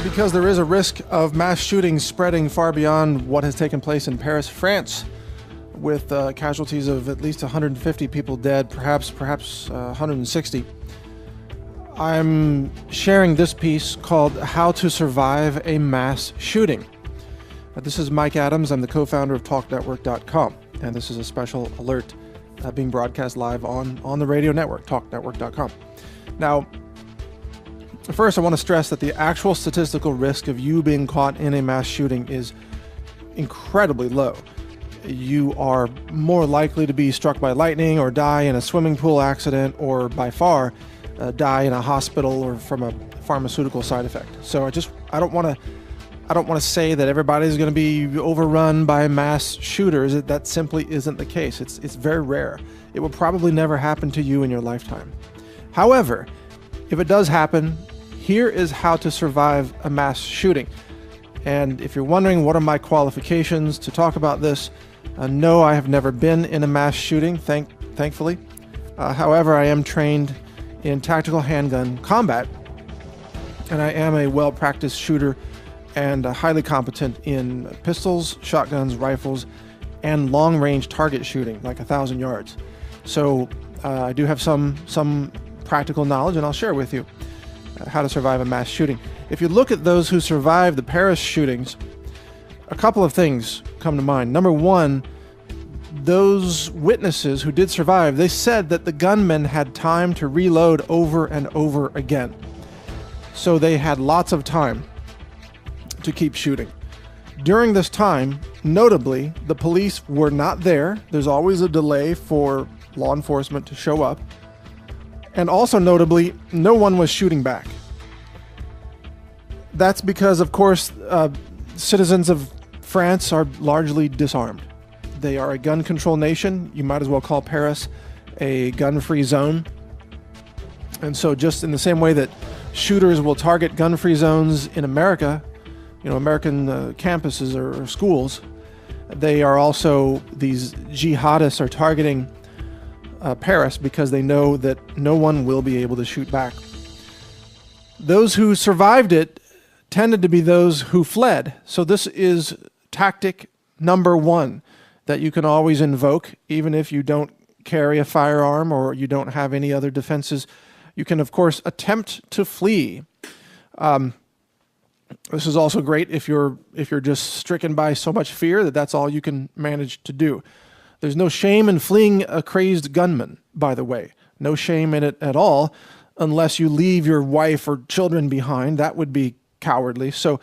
Because there is a risk of mass shootings spreading far beyond what has taken place in Paris, France, with casualties of at least 150 people dead, perhaps 160. I'm sharing this piece called How to Survive a Mass Shooting. This is Mike Adams. I'm the co-founder of TalkNetwork.com, and this is a special alert being broadcast live on the radio network, TalkNetwork.com. Now, first, I want to stress that the actual statistical risk of you being caught in a mass shooting is incredibly low. You are more likely to be struck by lightning or die in a swimming pool accident or by far die in a hospital or from a pharmaceutical side effect. So I don't want to say that everybody's going to be overrun by mass shooters. That simply isn't the case. It's very rare. It will probably never happen to you in your lifetime. However, if it does happen, here is how to survive a mass shooting. And if you're wondering what are my qualifications to talk about this, no, I have never been in a mass shooting, thankfully. However, I am trained in tactical handgun combat, and I am a well-practiced shooter and highly competent in pistols, shotguns, rifles, and long-range target shooting, like 1,000 yards. So I do have some practical knowledge, and I'll share with you how to survive a mass shooting. If you look at those who survived the Paris shootings, a couple of things come to mind. Number one, those witnesses who did survive, they said that the gunmen had time to reload over and over again. So they had lots of time to keep shooting. During this time, notably, the police were not there. There's always a delay for law enforcement to show up. And also notably, no one was shooting back. That's because, of course, citizens of France are largely disarmed. They are a gun control nation. You might as well call Paris a gun-free zone. And so just in the same way that shooters will target gun-free zones in America, American campuses or schools, they are also, these jihadists are targeting Paris because they know that no one will be able to shoot back. Those who survived it tended to be those who fled. So this is tactic number one that you can always invoke, even if you don't carry a firearm or you don't have any other defenses. You can, of course, attempt to flee. This is also great if you're just stricken by so much fear that that's all you can manage to do. There's no shame in fleeing a crazed gunman, by the way. No shame in it at all, unless you leave your wife or children behind. That would be cowardly. So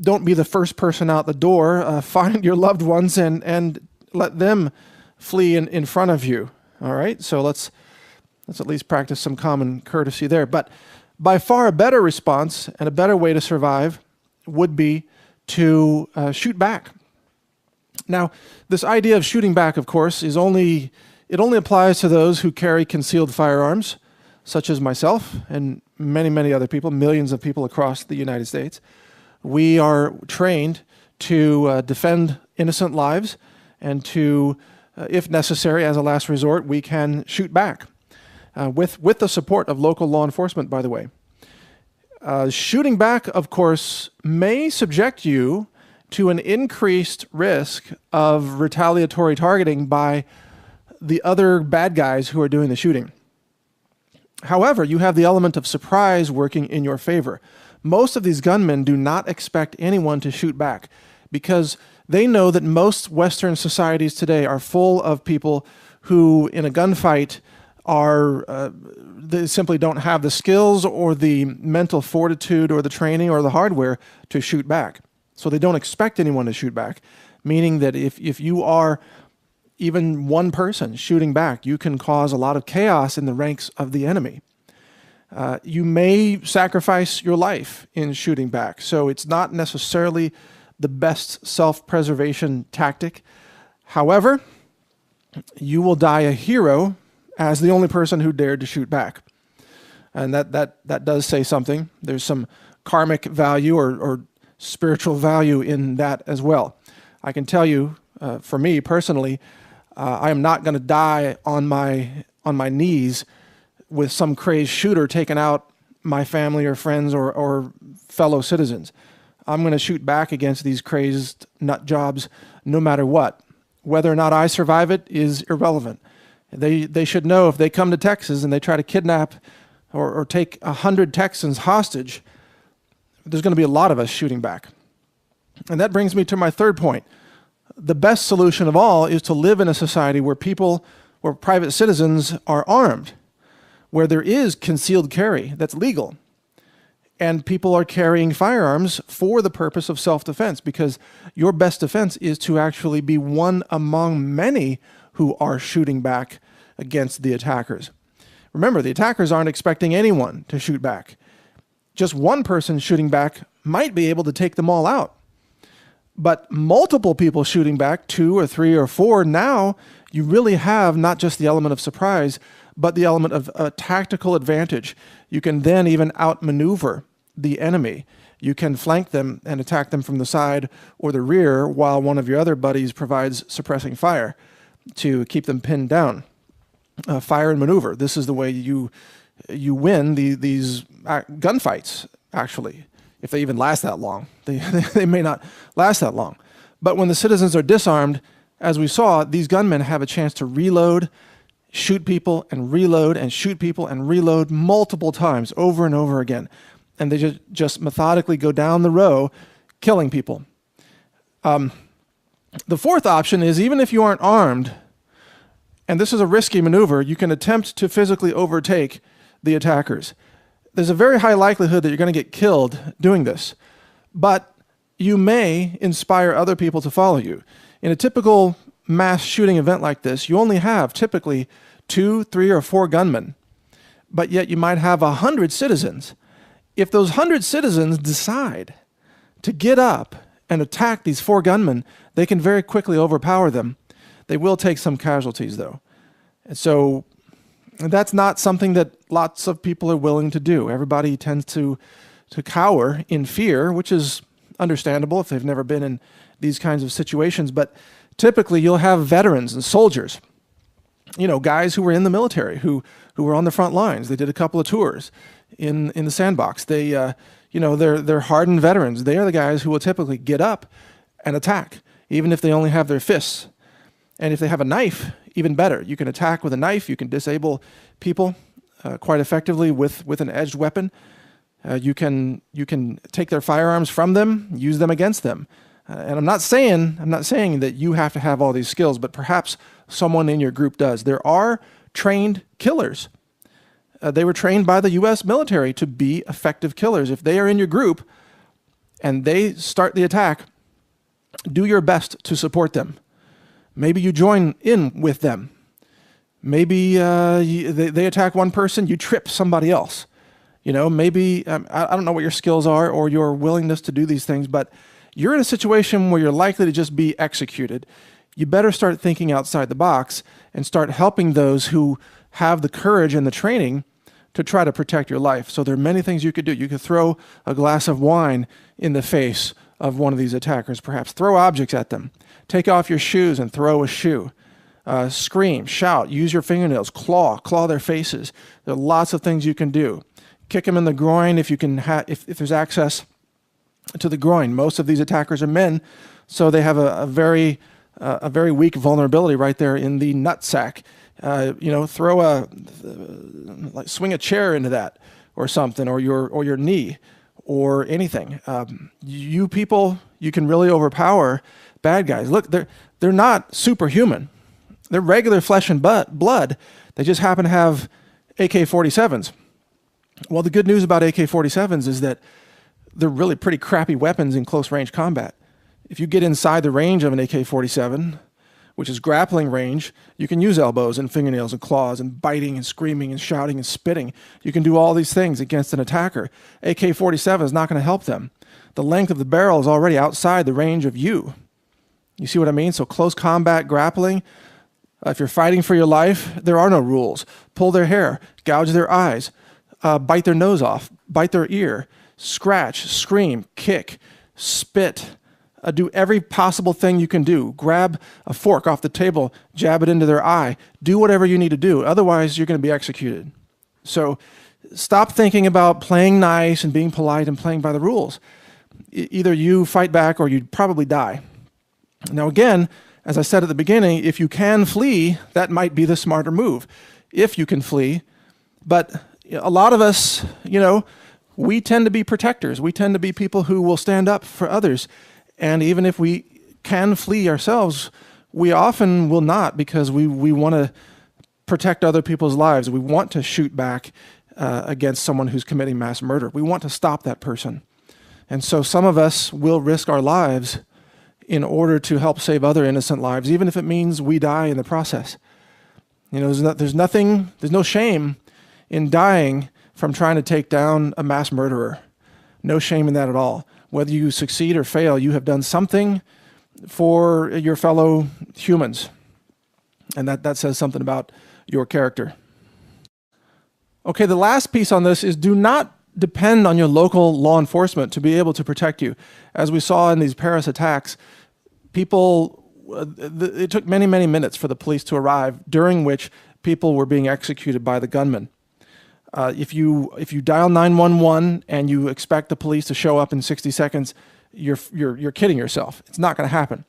don't be the first person out the door. Find your loved ones and let them flee in front of you. All right? So let's at least practice some common courtesy there. But by far a better response and a better way to survive would be to shoot back. Now, this idea of shooting back, of course, it only applies to those who carry concealed firearms, such as myself and many, many other people, millions of people across the United States. We are trained to defend innocent lives and to, if necessary, as a last resort, we can shoot back with the support of local law enforcement, by the way. Shooting back, of course, may subject you to an increased risk of retaliatory targeting by the other bad guys who are doing the shooting. However, you have the element of surprise working in your favor. Most of these gunmen do not expect anyone to shoot back because they know that most Western societies today are full of people who, in a gunfight, they simply don't have the skills or the mental fortitude or the training or the hardware to shoot back. So they don't expect anyone to shoot back, meaning that if you are even one person shooting back, you can cause a lot of chaos in the ranks of the enemy. You may sacrifice your life in shooting back, so it's not necessarily the best self-preservation tactic. However, you will die a hero as the only person who dared to shoot back. And that does say something. There's some karmic value or spiritual value in that as well. I can tell you, for me personally, I am not going to die on my knees with some crazed shooter taking out my family or friends or fellow citizens. I'm going to shoot back against these crazed nut jobs no matter what. Whether or not I survive it is irrelevant. They should know if they come to Texas and they try to kidnap or take 100 Texans hostage, there's going to be a lot of us shooting back. And that brings me to my third point. The best solution of all is to live in a society where private citizens are armed, where there is concealed carry that's legal, and people are carrying firearms for the purpose of self-defense, because your best defense is to actually be one among many who are shooting back against the attackers. Remember, the attackers aren't expecting anyone to shoot back. Just one person shooting back might be able to take them all out. But multiple people shooting back, 2 or 3 or 4, now you really have not just the element of surprise, but the element of a tactical advantage. You can then even outmaneuver the enemy. You can flank them and attack them from the side or the rear while one of your other buddies provides suppressing fire to keep them pinned down. Fire and maneuver. This is the way you win these gunfights, actually. If they even last that long. They may not last that long. But when the citizens are disarmed, as we saw, these gunmen have a chance to reload, shoot people and reload and shoot people and reload multiple times over and over again. And they just methodically go down the row killing people. The fourth option is, even if you aren't armed, and this is a risky maneuver, you can attempt to physically overtake the attackers. There's a very high likelihood that you're going to get killed doing this, but you may inspire other people to follow you. In a typical mass shooting event like this, you only have typically 2, 3, or 4 gunmen, but yet you might have 100 citizens. If those 100 citizens decide to get up and attack these 4 gunmen, they can very quickly overpower them. They will take some casualties, though. And so that's not something that lots of people are willing to do. Everybody tends to cower in fear, which is understandable if they've never been in these kinds of situations. But typically you'll have veterans and soldiers, guys who were in the military, who were on the front lines. They did a couple of tours in the sandbox. They're hardened veterans. They are the guys who will typically get up and attack, even if they only have their fists. And if they have a knife, even better. You can attack with a knife. You can disable people quite effectively with an edged weapon. You can take their firearms from them, use them against them. And I'm not saying that you have to have all these skills, but perhaps someone in your group does. There are trained killers. They were trained by the U.S. military to be effective killers. If they are in your group and they start the attack, do your best to support them. Maybe you join in with them. Maybe they attack one person, you trip somebody else. Maybe, I don't know what your skills are or your willingness to do these things, but you're in a situation where you're likely to just be executed. You better start thinking outside the box and start helping those who have the courage and the training to try to protect your life. So there are many things you could do. You could throw a glass of wine in the face of one of these attackers, perhaps throw objects at them. Take off your shoes and throw a shoe. Scream, shout, use your fingernails, claw their faces. There are lots of things you can do. Kick them in the groin if you can. If there's access to the groin. Most of these attackers are men, so they have a very weak vulnerability right there in the nutsack. Swing a chair into that or something, or your knee, or anything. You people, you can really overpower bad guys. Look, they're not superhuman. They're regular flesh and blood. They just happen to have AK-47s. Well, the good news about AK-47s is that they're really pretty crappy weapons in close range combat. If you get inside the range of an AK-47, which is grappling range, you can use elbows and fingernails and claws and biting and screaming and shouting and spitting. You can do all these things against an attacker. AK-47 is not going to help them. The length of the barrel is already outside the range of you. You see what I mean? So close combat grappling, if you're fighting for your life, there are no rules. Pull their hair, gouge their eyes, bite their nose off, bite their ear, scratch, scream, kick, spit, do every possible thing you can do. Grab a fork off the table, jab it into their eye. Do whatever you need to do. Otherwise, you're going to be executed. So stop thinking about playing nice and being polite and playing by the rules. Either you fight back or you'd probably die. Now again, as I said at the beginning, if you can flee, that might be the smarter move, if you can flee. But a lot of us, we tend to be protectors. We tend to be people who will stand up for others. And even if we can flee ourselves, we often will not, because we want to protect other people's lives. We want to shoot back against someone who's committing mass murder. We want to stop that person. And so some of us will risk our lives in order to help save other innocent lives, even if it means we die in the process. There's no shame in dying from trying to take down a mass murderer. No shame in that at all. Whether you succeed or fail, you have done something for your fellow humans. And that says something about your character. Okay, the last piece on this is do not depend on your local law enforcement to be able to protect you. As we saw in these Paris attacks, it took many, many minutes for the police to arrive, during which people were being executed by the gunmen. If you dial 911 and you expect the police to show up in 60 seconds, you're kidding yourself. It's not going to happen.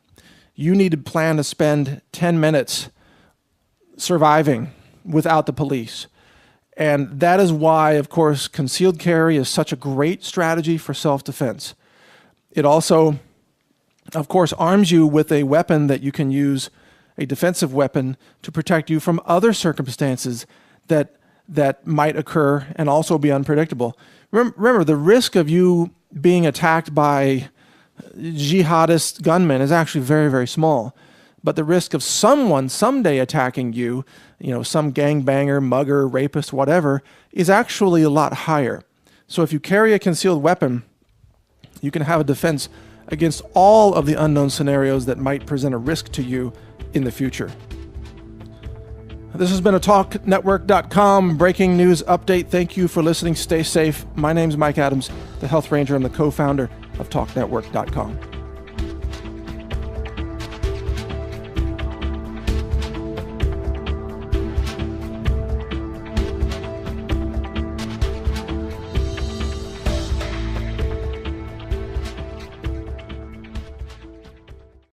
You need to plan to spend 10 minutes surviving without the police. And that is why, of course, concealed carry is such a great strategy for self-defense. It also, of course, arms you with a weapon that you can use, a defensive weapon, to protect you from other circumstances that might occur and also be unpredictable. Remember, the risk of you being attacked by jihadist gunmen is actually very, very small. But the risk of someone someday attacking you, some gangbanger, mugger, rapist, whatever, is actually a lot higher. So if you carry a concealed weapon, you can have a defense against all of the unknown scenarios that might present a risk to you in the future. This has been a TalkNetwork.com breaking news update. Thank you for listening. Stay safe. My name's Mike Adams, the Health Ranger. I'm the co-founder of TalkNetwork.com.